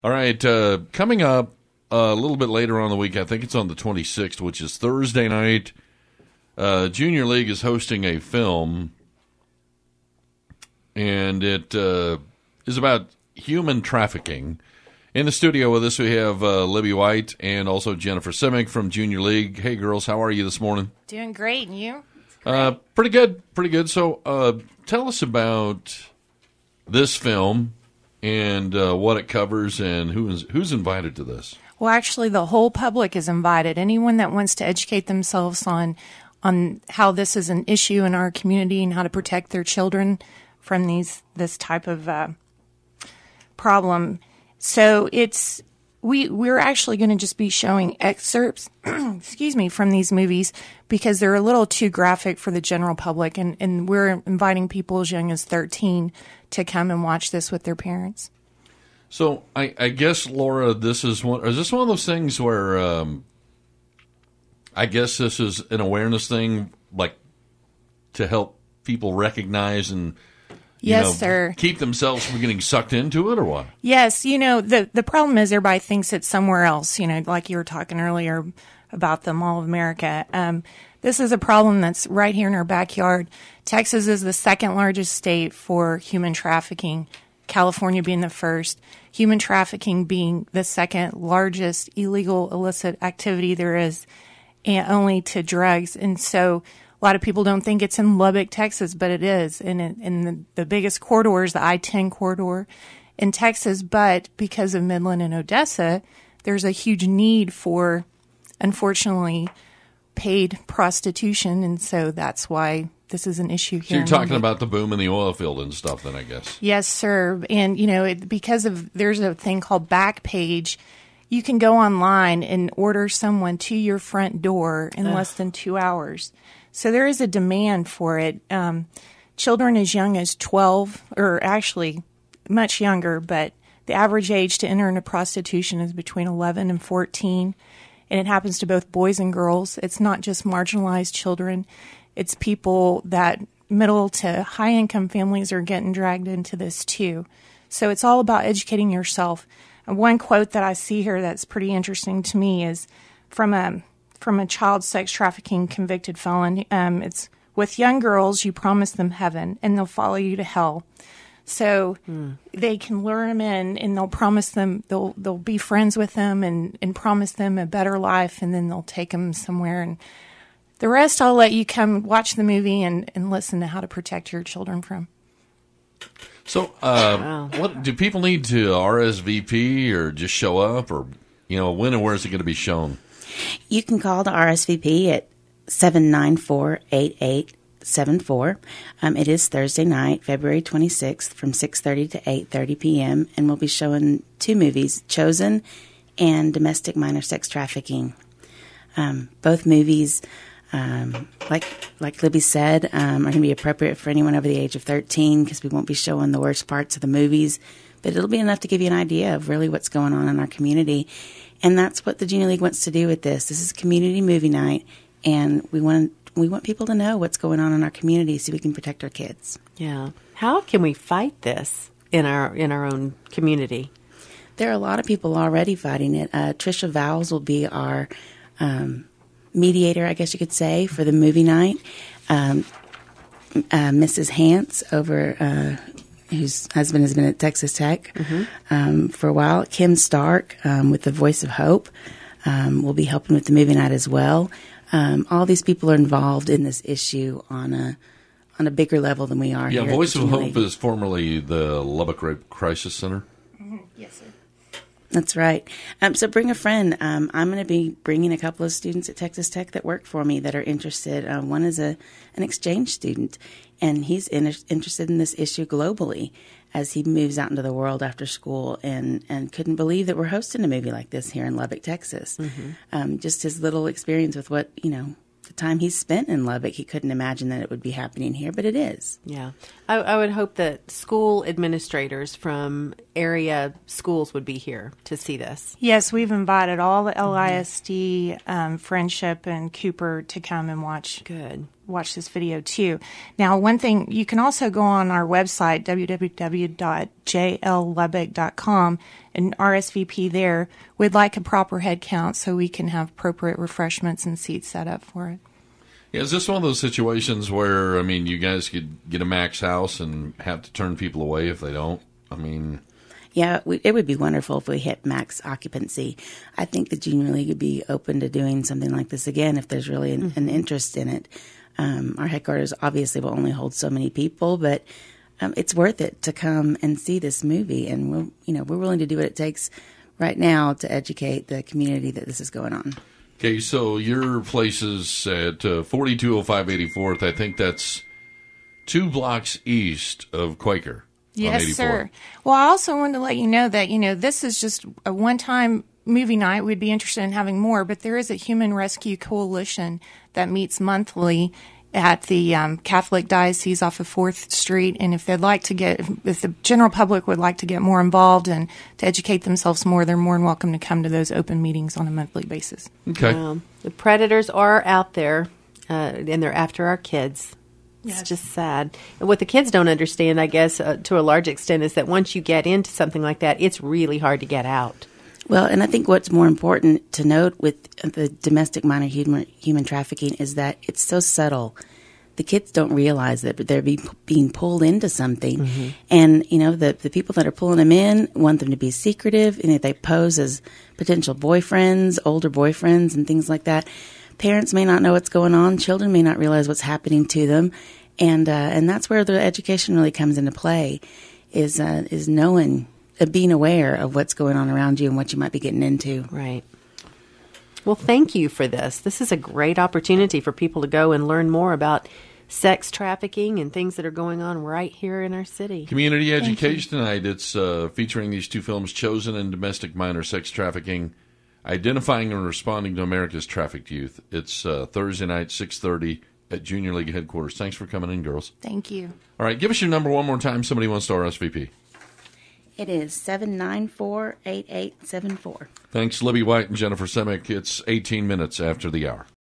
All right, coming up a little bit later on in the week, I think it's on the 26th, which is Thursday night, Junior League is hosting a film, and it is about human trafficking. In the studio with us, we have Libby White and also Jennifer Simek from Junior League. Hey, girls, how are you this morning? Doing great, and you? Pretty good. So tell us about this film and what it covers and who's invited to this. Well, actually, the whole public is invited. Anyone that wants to educate themselves on how this is an issue in our community and how to protect their children from this type of problem. So we're actually going to just be showing excerpts, from these movies because they're a little too graphic for the general public, and we're inviting people as young as 13 to come and watch this with their parents. So I guess, Laura, is this one of those things where I guess this is an awareness thing, like to help people recognize and sir. keep themselves from getting sucked into it, or what? Yes, the problem is everybody thinks it's somewhere else, like you were talking earlier about the Mall of America. This is a problem that's right here in our backyard. Texas is the second largest state for human trafficking, California being the first, human trafficking being the second largest illegal illicit activity there is, and only to drugs. And so a lot of people don't think it's in Lubbock, Texas, but it is. And the biggest corridor is the I-10 corridor in Texas. But because of Midland and Odessa, there's a huge need for, unfortunately, paid prostitution. And so that's why this is an issue here. So you're talking about the boom in the oil field and stuff then, I guess. Yes, sir. And, there's a thing called Backpage. You can go online and order someone to your front door in less than 2 hours. So there is a demand for it. Children as young as 12, or actually much younger, but the average age to enter into prostitution is between 11 and 14. And it happens to both boys and girls. It's not just marginalized children. It's people that middle to high income families are getting dragged into this too. So it's all about educating yourself. And one quote that I see here that's pretty interesting to me is from a child sex trafficking convicted felon. It's, with young girls, you promise them heaven and they'll follow you to hell. So they can lure them in and they'll promise them, they'll be friends with them and promise them a better life, and then they'll take them somewhere. And the rest I'll let you come watch the movie and listen to how to protect your children from. So what do people need to RSVP or just show up, or when and where is it going to be shown? You can call the RSVP at 794-8874. It is Thursday night, February 26th, from 6:30 to 8:30 p.m., and we'll be showing two movies, Chosen and Domestic Minor Sex Trafficking. Both movies, like Libby said, are going to be appropriate for anyone over the age of 13 because we won't be showing the worst parts of the movies, but it'll be enough to give you an idea of really what's going on in our community. And that's what the Junior League wants to do with this. This is community movie night, and we want people to know what's going on in our community so we can protect our kids. Yeah. How can we fight this in our own community? There are a lot of people already fighting it. Trisha Vowles will be our mediator, I guess you could say, for the movie night. Mrs. Hance over whose husband has been at Texas Tech for a while. Kim Stark with the Voice of Hope will be helping with the movie night as well. All these people are involved in this issue on a bigger level than we are here. Yeah, Voice of Hope is formerly the Lubbock Rape Crisis Center. Yes, sir. That's right. So bring a friend. I'm going to be bringing a couple of students at Texas Tech that work for me that are interested. One is an exchange student, and he's interested in this issue globally as he moves out into the world after school, and couldn't believe that we're hosting a movie like this here in Lubbock, Texas. Just his little experience with what, the time he's spent in Lubbock, he couldn't imagine that it would be happening here, but it is. Yeah. I would hope that school administrators from area schools would be here to see this. Yes, we've invited all the LISD, Friendship, and Cooper to come and watch. Good. watch this video too. Now, one thing, you can also go on our website, www.jllubbock.com, and RSVP there. We'd like a proper head count so we can have appropriate refreshments and seats set up for it. Yeah, is this one of those situations where, I mean, you guys could get a max house and have to turn people away if they don't? I mean... Yeah, it would be wonderful if we hit max occupancy. I think the Junior League would be open to doing something like this again if there's really an interest in it. Our headquarters obviously will only hold so many people, but it's worth it to come and see this movie. And we're willing to do what it takes right now to educate the community that this is going on. Okay, so your place is at 4205 84th. I think that's 2 blocks east of Quaker. Yes, sir. Well, I also wanted to let you know that, this is just a one-time movie night. We'd be interested in having more, but there is a Human Rescue Coalition that meets monthly at the Catholic Diocese off of 4th Street. And if they'd like to if the general public would like to get more involved and to educate themselves more, they're more than welcome to come to those open meetings on a monthly basis. Okay. The predators are out there, and they're after our kids. Yes. It's just sad. And what the kids don't understand, I guess, to a large extent, is that once you get into something like that, it's really hard to get out. Well, and I think what's more important to note with the domestic minor human trafficking is that it's so subtle. The kids don't realize that they're being pulled into something. Mm-hmm. And, the people that are pulling them in want them to be secretive, and if they pose as potential boyfriends, older boyfriends, and things like that. Parents may not know what's going on. Children may not realize what's happening to them. And that's where the education really comes into play, is knowing, being aware of what's going on around you and what you might be getting into. Right. Well, thank you for this. This is a great opportunity for people to go and learn more about sex trafficking and things that are going on right here in our city. Community education tonight. It's featuring these 2 films, Chosen and Domestic Minor Sex Trafficking, Identifying and Responding to America's Trafficked Youth. It's Thursday night, 6:30 at Junior League headquarters. Thanks for coming in, girls. Thank you. All right, give us your number one more time. Somebody wants to RSVP. It is 794-8874. Thanks, Libby White and Jennifer Simek. It's 18 minutes after the hour.